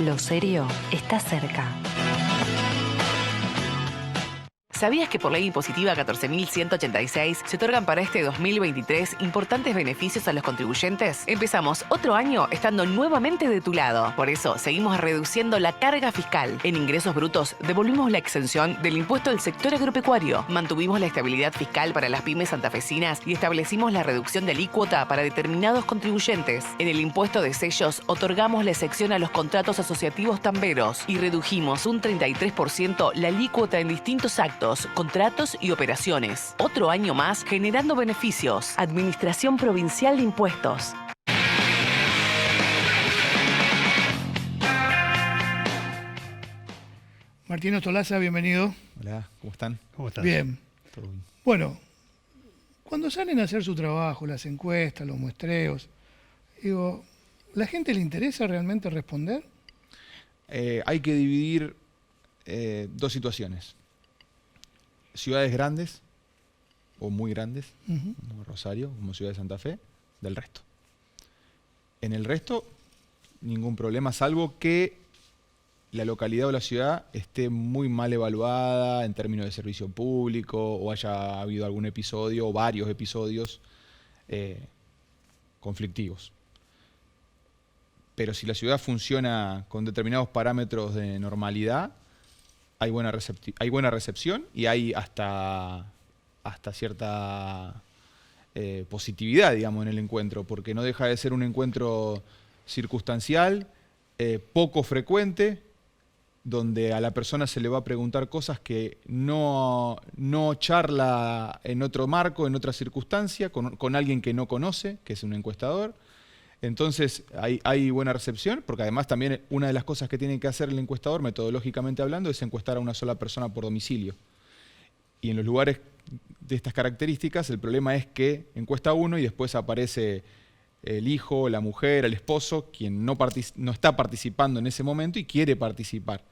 Lo serio está cerca. ¿Sabías que por ley impositiva 14.186 se otorgan para este 2023 importantes beneficios a los contribuyentes? Empezamos otro año estando nuevamente de tu lado. Por eso, seguimos reduciendo la carga fiscal. En ingresos brutos, devolvimos la exención del impuesto del sector agropecuario. Mantuvimos la estabilidad fiscal para las pymes santafesinas y establecimos la reducción de alícuota para determinados contribuyentes. En el impuesto de sellos, otorgamos la excepción a los contratos asociativos tamberos y redujimos un 33% la alícuota en distintos actos, contratos y operaciones. Otro año más generando beneficios. Administración Provincial de Impuestos. Martín Ostolaza, bienvenido. Hola, ¿cómo están? ¿Cómo estás? Bien. Todo bien. Bueno, cuando salen a hacer su trabajo, las encuestas, los muestreos, digo, ¿la gente le interesa realmente responder? Hay que dividir dos situaciones. Ciudades grandes o muy grandes, como Rosario, como Ciudad de Santa Fe, del resto. En el resto, ningún problema, salvo que la localidad o la ciudad esté muy mal evaluada en términos de servicio público o haya habido algún episodio o varios episodios conflictivos. Pero si la ciudad funciona con determinados parámetros de normalidad, hay buena recepción y hay hasta cierta positividad, digamos, en el encuentro, porque no deja de ser un encuentro circunstancial, poco frecuente, donde a la persona se le va a preguntar cosas que no charla en otro marco, en otra circunstancia, con alguien que no conoce, que es un encuestador. Entonces hay buena recepción, porque además también una de las cosas que tiene que hacer el encuestador, metodológicamente hablando, es encuestar a una sola persona por domicilio. Y en los lugares de estas características, el problema es que encuesta uno y después aparece el hijo, la mujer, el esposo, quien no está participando en ese momento y quiere participar.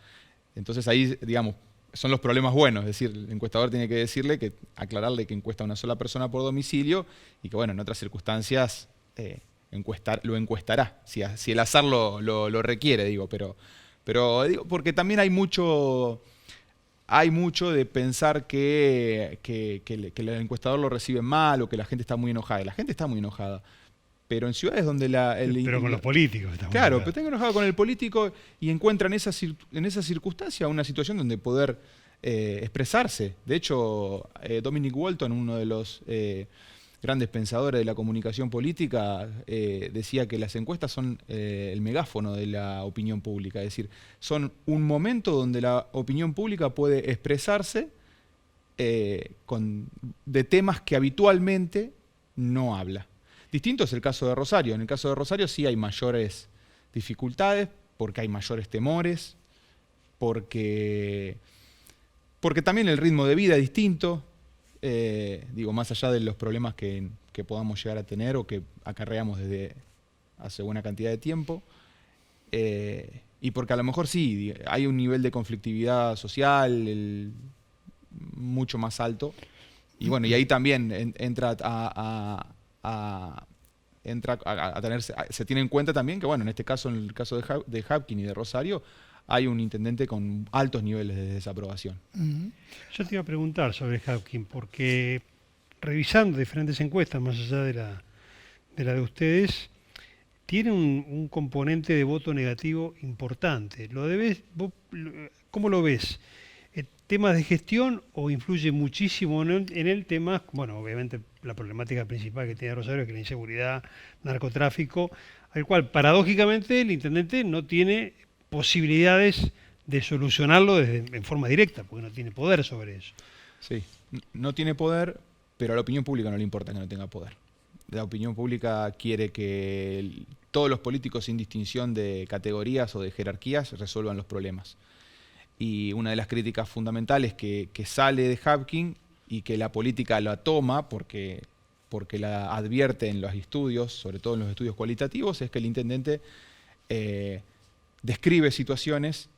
Entonces ahí, digamos, son los problemas buenos, es decir, el encuestador tiene que aclararle que encuesta a una sola persona por domicilio y que, bueno, en otras circunstancias lo encuestará, si el azar lo requiere, digo, pero digo, porque también hay mucho de pensar que el encuestador lo recibe mal o que la gente está muy enojada. Y la gente está muy enojada. Pero en ciudades donde pero con los políticos está muy claro, enojado. pero está enojado con el político y encuentra en esa circunstancia una situación donde poder expresarse. De hecho, Dominic Walton, uno de los grandes pensadores de la comunicación política, decía que las encuestas son el megáfono de la opinión pública, es decir, son un momento donde la opinión pública puede expresarse de temas que habitualmente no habla. Distinto es el caso de Rosario. En el caso de Rosario sí hay mayores dificultades, porque hay mayores temores, porque también el ritmo de vida es distinto. Digo, más allá de los problemas que podamos llegar a tener o que acarreamos desde hace buena cantidad de tiempo, y porque a lo mejor sí, hay un nivel de conflictividad social mucho más alto, y bueno, y ahí también entra se tiene en cuenta también que, bueno, en este caso, en el caso de Hapkin y de Rosario, hay un intendente con altos niveles de desaprobación. Yo te iba a preguntar sobre Hapkin, porque revisando diferentes encuestas, más allá de la de ustedes, tiene un componente de voto negativo importante. ¿Cómo lo ves? ¿Temas de gestión o influye muchísimo en el tema? Bueno, obviamente la problemática principal que tiene Rosario es que la inseguridad, narcotráfico, al cual paradójicamente el intendente no tiene posibilidades de solucionarlo en forma directa, porque no tiene poder sobre eso. Sí, no tiene poder, pero a la opinión pública no le importa que no tenga poder. La opinión pública quiere que todos los políticos, sin distinción de categorías o de jerarquías, resuelvan los problemas. Y una de las críticas fundamentales que sale de Habking y que la política la toma porque la advierte en los estudios, sobre todo en los estudios cualitativos, es que el intendente describe situaciones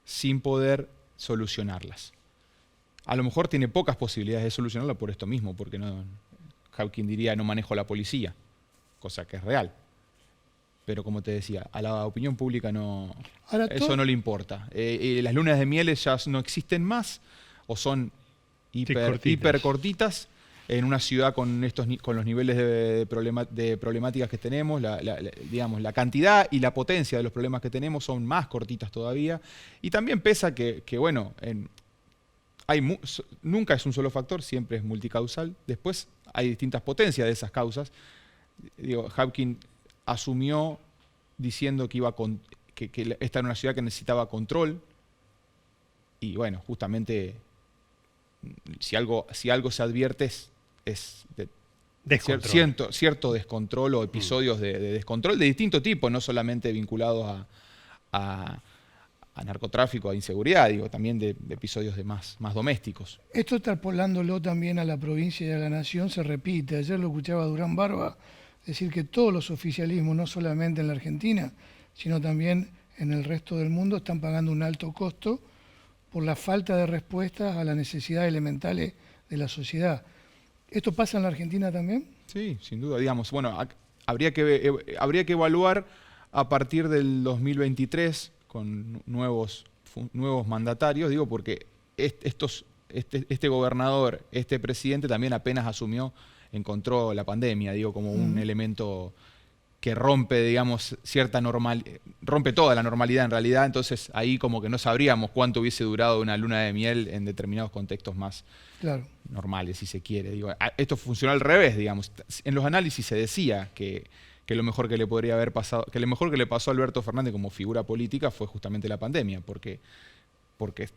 sin poder solucionarlas. A lo mejor tiene pocas posibilidades de solucionarlas por esto mismo, porque Habking diría no manejo la policía, cosa que es real. Pero como te decía, a la opinión pública eso no le importa. Las lunas de mieles ya no existen más o son hiper cortitas en una ciudad con los niveles de problemáticas que tenemos. Digamos, la cantidad y la potencia de los problemas que tenemos son más cortitas todavía. Y también pesa que bueno, nunca es un solo factor, siempre es multicausal. Después hay distintas potencias de esas causas. Habking asumió diciendo que esta era una ciudad que necesitaba control y bueno, justamente si algo se advierte es cierto descontrol o episodios de descontrol de distinto tipo, no solamente vinculados a narcotráfico, a inseguridad, también de episodios más domésticos. Esto extrapolándolo también a la provincia y a la nación se repite. Ayer lo escuchaba Durán Barba decir que todos los oficialismos, no solamente en la Argentina, sino también en el resto del mundo, están pagando un alto costo por la falta de respuestas a las necesidades elementales de la sociedad. ¿Esto pasa en la Argentina también? Sí, sin duda. Bueno, habría que evaluar a partir del 2023 con nuevos mandatarios, porque este gobernador, este presidente también apenas encontró la pandemia, como un elemento que rompe, rompe toda la normalidad en realidad. Entonces ahí como que no sabríamos cuánto hubiese durado una luna de miel en determinados contextos más normales, si se quiere. Esto funcionó al revés, En los análisis se decía que lo mejor que le podría haber pasado, que lo mejor que le pasó a Alberto Fernández como figura política fue justamente la pandemia, porque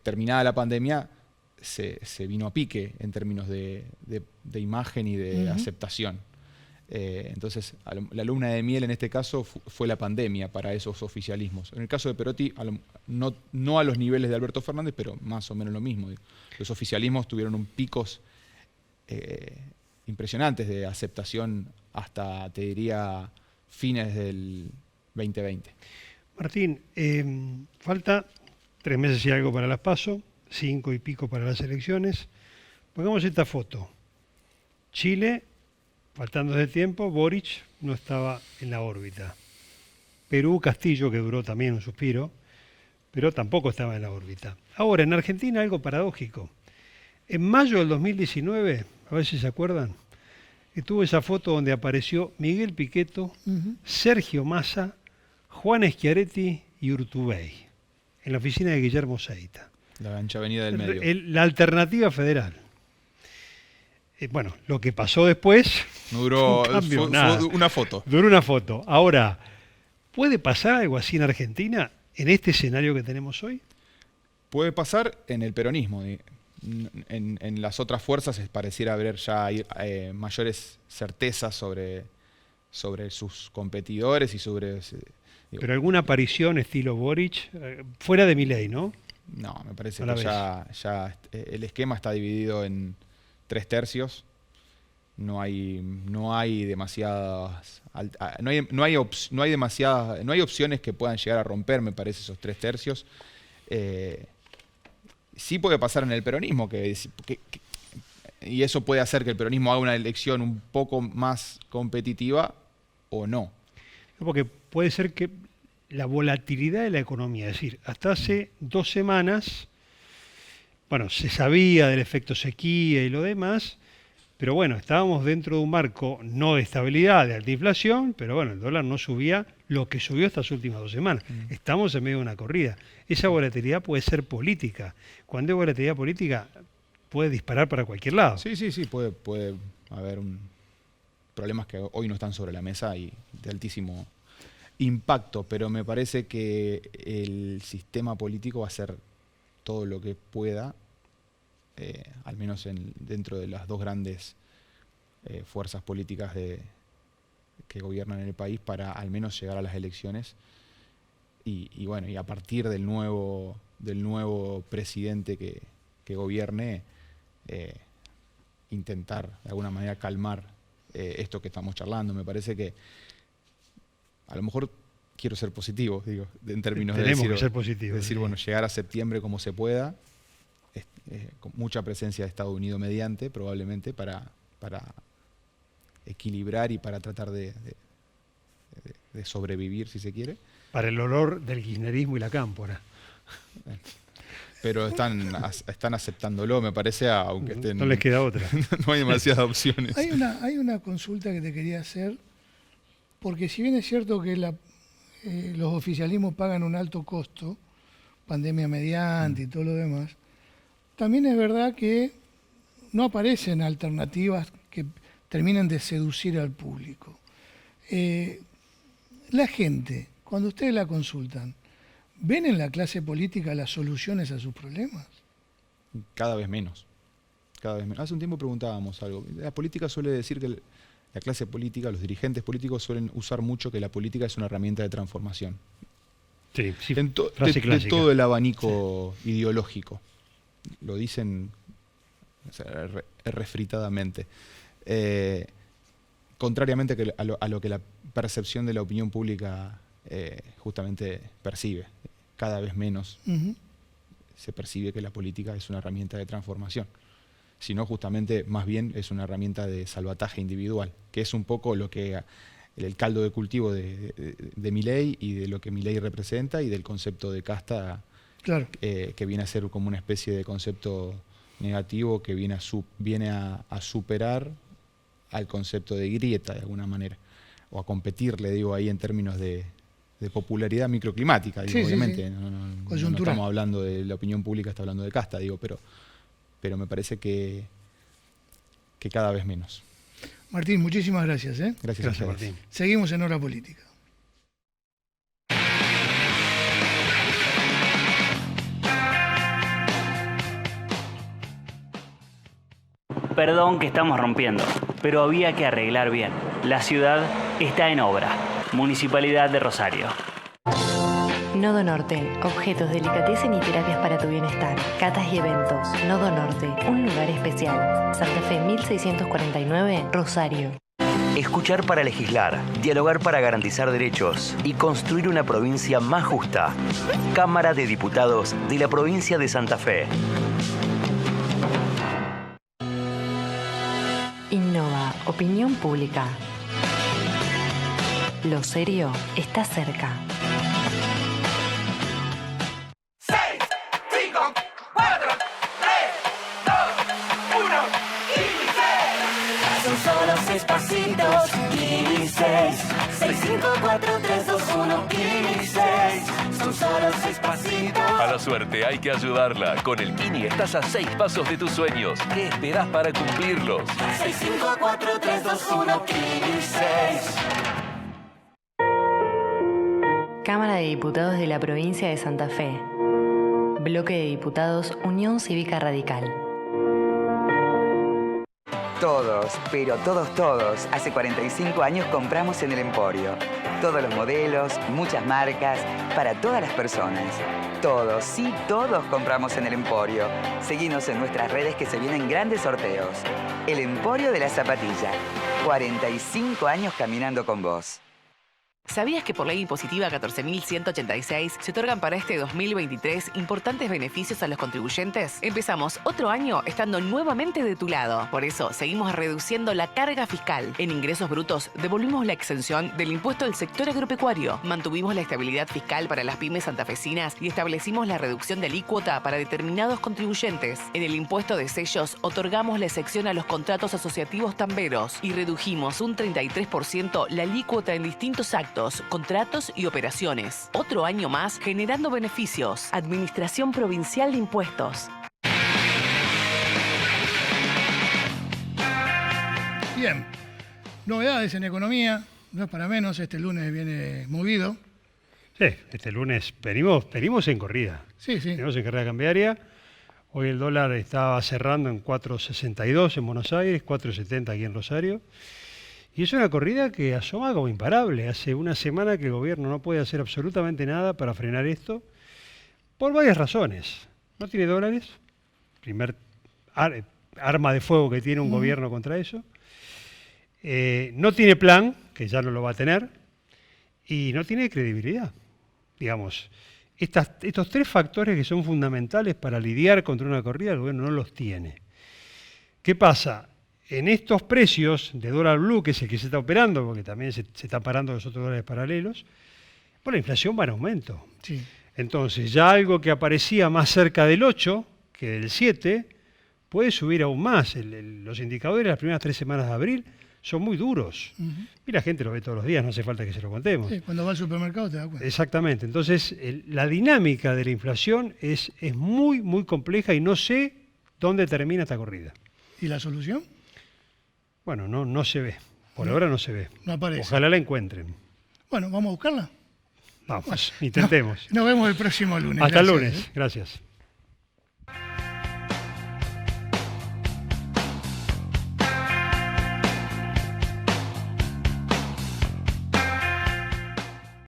terminada la pandemia se vino a pique en términos de imagen y de aceptación. Entonces, la luna de miel en este caso fue la pandemia para esos oficialismos. En el caso de Perotti, no a los niveles de Alberto Fernández, pero más o menos lo mismo. Los oficialismos tuvieron picos impresionantes de aceptación hasta, te diría, fines del 2020. Martín, falta 3 meses y algo para las PASO, 5 y pico para las elecciones. Pongamos esta foto. Chile, faltando de tiempo, Boric no estaba en la órbita. Perú, Castillo, que duró también un suspiro, pero tampoco estaba en la órbita. Ahora, en Argentina algo paradójico. En mayo del 2019, a ver si se acuerdan, estuvo esa foto donde apareció Miguel Pichetto, Sergio Massa, Juan Schiaretti y Urtubey, en la oficina de Guillermo Seita. La ancha avenida del medio. La alternativa federal. Bueno, lo que pasó después no duró, fue una foto. Duró una foto. Ahora, ¿puede pasar algo así en Argentina en este escenario que tenemos hoy? Puede pasar en el peronismo. En las otras fuerzas pareciera haber ya mayores certezas sobre sus competidores y sobre... Pero alguna aparición estilo Boric, fuera de Milei, ¿no? No, me parece que ya el esquema está dividido en 3/3. No hay demasiadas, no hay opciones que puedan llegar a romper, me parece, esos 3/3. Sí puede pasar en el peronismo, y eso puede hacer que el peronismo haga una elección un poco más competitiva o no. Porque puede ser que la volatilidad de la economía, es decir, hasta hace 2 semanas, bueno, se sabía del efecto sequía y lo demás, Pero bueno, estábamos dentro de un marco no de estabilidad, de alta inflación, pero bueno, el dólar no subía lo que subió estas últimas 2 semanas. Estamos en medio de una corrida. Esa volatilidad puede ser política. Cuando hay volatilidad política, puede disparar para cualquier lado. Sí, puede haber problemas que hoy no están sobre la mesa y de altísimo impacto, pero me parece que el sistema político va a hacer todo lo que pueda, al menos dentro de las 2 grandes fuerzas políticas que gobiernan el país, para al menos llegar a las elecciones y bueno, y a partir del nuevo presidente que gobierne, intentar de alguna manera calmar esto que estamos charlando. Me parece que a lo mejor quiero ser positivo, digo, en términos de Tenemos que ser positivos. decir, bueno, llegar a septiembre como se pueda, con mucha presencia de Estados Unidos mediante, probablemente, para equilibrar y para tratar de sobrevivir, si se quiere. Para el olor del kirchnerismo y la cámpora. Pero están aceptándolo, me parece, aunque estén... No les queda otra. No hay demasiadas opciones. Hay una consulta que te quería hacer, porque si bien es cierto que los oficialismos pagan un alto costo, pandemia mediante y todo lo demás, también es verdad que no aparecen alternativas que terminen de seducir al público. La gente, cuando ustedes la consultan, ¿ven en la clase política las soluciones a sus problemas? Cada vez menos. Hace un tiempo preguntábamos algo. La política suele decir que la clase política, los dirigentes políticos suelen usar mucho que la política es una herramienta de transformación. Sí, de todo el abanico ideológico. Lo dicen refritadamente. Contrariamente a lo que la percepción de la opinión pública justamente percibe. Cada vez menos se percibe que la política es una herramienta de transformación, sino justamente más bien es una herramienta de salvataje individual, que es un poco lo que el caldo de cultivo de Milei y de lo que Milei representa y del concepto de casta, claro. Que viene a ser como una especie de concepto negativo que viene a superar al concepto de grieta de alguna manera, o a competir, le digo ahí en términos de popularidad microclimática, digo, obviamente. Sí. No estamos hablando de la opinión pública, está hablando de casta, digo, pero me parece que cada vez menos. Martín, muchísimas gracias. Gracias Martín. Seguimos en Hora Política. Perdón que estamos rompiendo, pero había que arreglar bien. La ciudad está en obra. Municipalidad de Rosario. Nodo Norte, objetos, delicatessen y terapias para tu bienestar. Catas y eventos. Nodo Norte, un lugar especial. Santa Fe 1649, Rosario. Escuchar para legislar, dialogar para garantizar derechos y construir una provincia más justa. Cámara de Diputados de la provincia de Santa Fe. Innova, opinión pública. Lo serio está cerca. 6, 5, 4, 3, 2, 1, y 6. Son solo 6 pasitos y 6. 6, 5, 4, 3, 2, 1, y 6. Son solo 6 pasitos. A la suerte hay que ayudarla. Con el Kini estás a 6 pasos de tus sueños. ¿Qué esperás para cumplirlos? 6, 5, 4, 3, 2, 1, y 6. Cámara de Diputados de la provincia de Santa Fe. Bloque de Diputados Unión Cívica Radical. Todos, pero todos, hace 45 años compramos en el Emporio. Todos los modelos, muchas marcas, para todas las personas. Todos, sí, todos compramos en el Emporio. Seguinos en nuestras redes que se vienen grandes sorteos. El Emporio de la Zapatilla. 45 años caminando con vos. ¿Sabías que por ley impositiva 14.186 se otorgan para este 2023 importantes beneficios a los contribuyentes? Empezamos otro año estando nuevamente de tu lado. Por eso, seguimos reduciendo la carga fiscal. En ingresos brutos, devolvimos la exención del impuesto del sector agropecuario. Mantuvimos la estabilidad fiscal para las pymes santafesinas y establecimos la reducción de alícuota para determinados contribuyentes. En el impuesto de sellos, otorgamos la excepción a los contratos asociativos tamberos y redujimos un 33% la alícuota en distintos actos, contratos y operaciones. Otro año más generando beneficios. Administración Provincial de Impuestos. Bien, novedades en economía, no es para menos, este lunes viene movido. Sí, este lunes venimos en corrida. Sí. Venimos en carrera cambiaria. Hoy el dólar estaba cerrando en 4.62 en Buenos Aires, 4.70 aquí en Rosario. Y es una corrida que asoma como imparable. Hace una semana que el gobierno no puede hacer absolutamente nada para frenar esto, por varias razones. No tiene dólares, primer arma de fuego que tiene un gobierno contra eso. No tiene plan, que ya no lo va a tener, y no tiene credibilidad. Digamos, estos tres factores que son fundamentales para lidiar contra una corrida, el gobierno no los tiene. ¿Qué pasa? En estos precios de dólar blue, que es el que se está operando, porque también se están parando los otros dólares paralelos, bueno, la inflación va en aumento. Sí. Entonces, ya algo que aparecía más cerca del 8 que del 7, puede subir aún más. Los indicadores de las primeras 3 semanas de abril son muy duros. Y la gente lo ve todos los días, no hace falta que se lo contemos. Sí, cuando va al supermercado te das cuenta. Exactamente. Entonces, la dinámica de la inflación es muy, muy compleja y no sé dónde termina esta corrida. ¿Y la solución? Bueno, no se ve. Por ahora no se ve. No aparece. Ojalá la encuentren. Bueno, vamos a buscarla. Vamos, intentemos. Nos vemos el próximo lunes. Hasta el Gracias, lunes. Gracias.